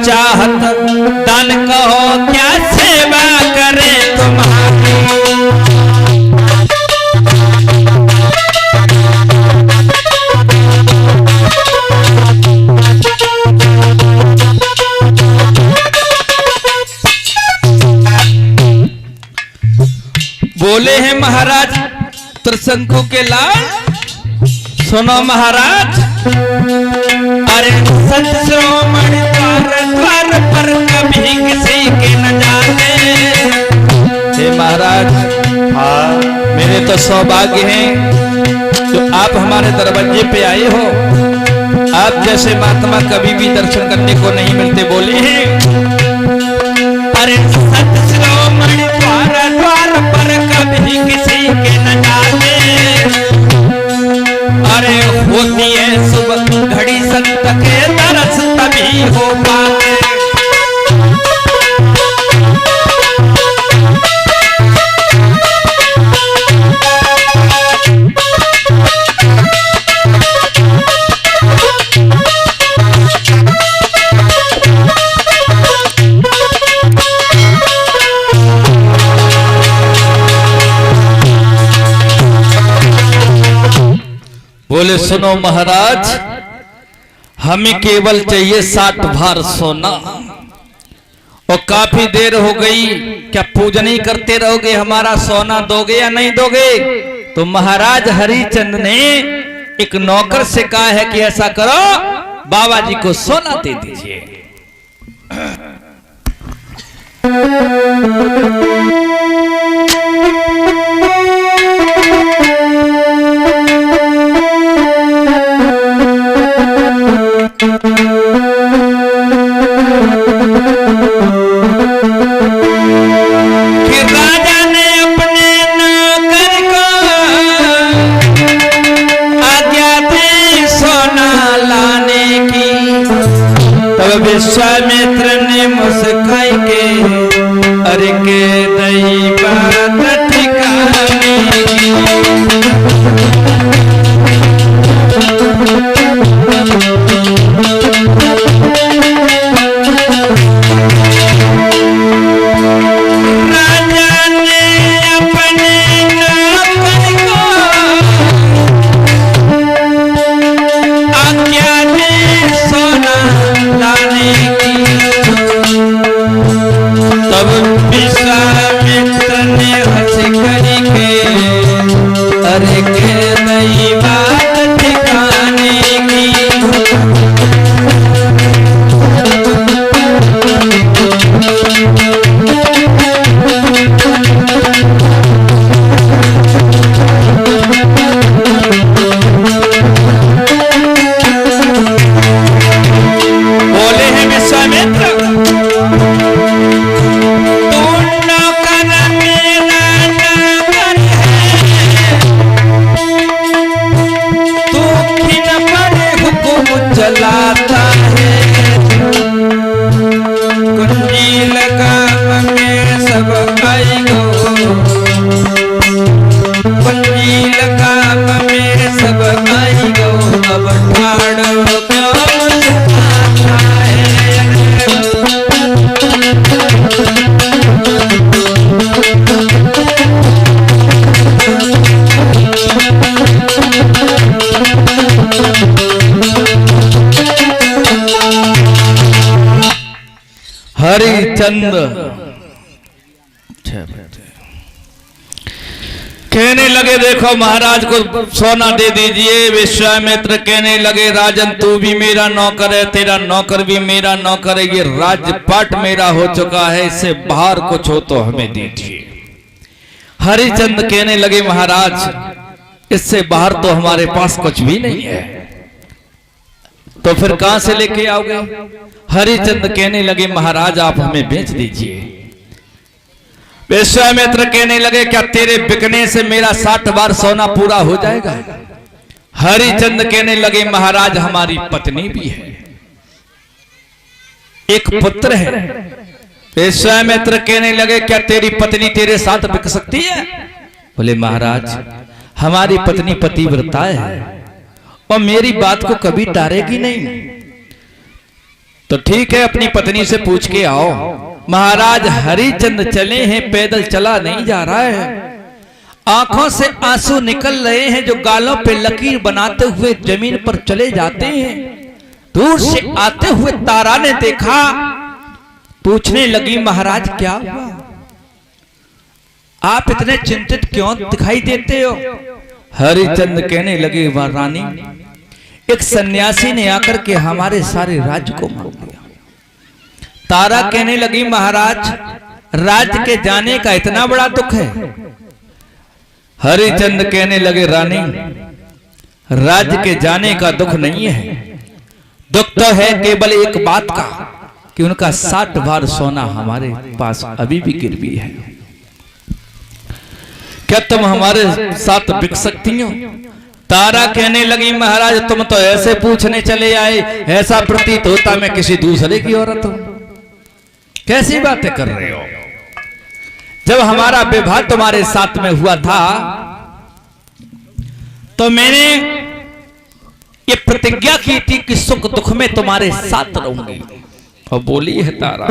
चाहत दान कहो क्या सेवा करे तुम्हारी। बोले हैं महाराज त्रिशंकु के लाल, सुनो महाराज, अरे संत श्रोमणि द्वार पर कभी किसी के न जाते। हे महाराज, हाँ मेरे तो सौभाग्य है जो आप हमारे दरवाजे पे आए हो। आप जैसे महात्मा कभी भी दर्शन करने को नहीं मिलते। बोले हैं अरे संत श्रोमणि द्वार पर कभी किसी के न जाते। अरे होती है सुबह घड़ी संत के दरस तभी हो पाते। बोले सुनो महाराज, हमें केवल चाहिए 60 भार सोना। और काफी देर हो गई, क्या पूजन ही करते रहोगे? हमारा सोना दोगे या नहीं दोगे? तो महाराज हरिचंद ने एक नौकर से कहा है कि ऐसा करो, बाबा जी को सोना दे दीजिए। विश्वामित्र ने मुस्काई के अरे के दई बात ठिकाने की। राजा ने अपने नौकर को आज्ञा दी सोना लाने की। तब विश्वामित्र ने हंस करके अरे के नई बात ठिकाने की। बोले हैं विश्वामित्र, चलाता है कुंजी लगा में सब आई गो। कुंजी लगा में सब आई गो। अब ठाड़ो क्यों मुस्कुराता है। हरिचंद कहने लगे देखो महाराज को सोना दे दीजिए। विश्वामित्र कहने लगे राजन तू भी मेरा नौकर है, तेरा नौकर भी मेरा नौकर है। ये राजपाट मेरा हो चुका है, इससे बाहर कुछ हो तो हमें दीजिए। हरिचंद कहने लगे महाराज इससे बाहर तो हमारे पास कुछ भी नहीं है, तो फिर कहां से लेके आओगे? हरिचंद कहने लगे महाराज आप हमें बेच दीजिए। विश्वामित्र कहने लगे क्या तेरे बिकने से मेरा 60 बार सोना पूरा हो जाएगा? हरिचंद कहने लगे महाराज हमारी पत्नी भी है, एक पुत्र है। विश्वामित्र कहने लगे क्या तेरी पत्नी तेरे साथ बिक सकती है? बोले महाराज हमारी पत्नी पतिव्रता है और मेरी बात को कभी टारेगी नहीं। तो ठीक है, अपनी पत्नी से पूछ के आओ। महाराज हरिचंद चले हैं, पैदल चला नहीं जा रहा है, आंखों से आंसू निकल रहे हैं, जो गालों पे लकीर बनाते हुए जमीन पर चले जाते हैं। दूर से आते हुए तारा ने देखा, पूछने लगी महाराज क्या हुआ, आप इतने चिंतित क्यों दिखाई देते हो? हरिचंद कहने लगे रानी, एक सन्यासी ने आकर के हमारे सारे राज्य को मार दिया। तारा कहने लगी महाराज, राज्य के जाने का इतना बड़ा दुख है? हरिचंद कहने लगे रानी, राज्य के जाने का दुख नहीं है, दुख तो है केवल एक बात का कि उनका 60 भार सोना हमारे पास अभी भी गिरवी है। क्या तुम हमारे साथ बिक सकती हो? तारा कहने लगी महाराज, तुम तो ऐसे पूछने चले आए, ऐसा प्रतीत होता मैं किसी दूसरे की औरत हूं। कैसी बातें कर रहे हो? जब हमारा विवाह तुम्हारे साथ में हुआ था तो मैंने ये प्रतिज्ञा की थी कि सुख दुख में तुम्हारे साथ रहूंगी। और बोली है तारा,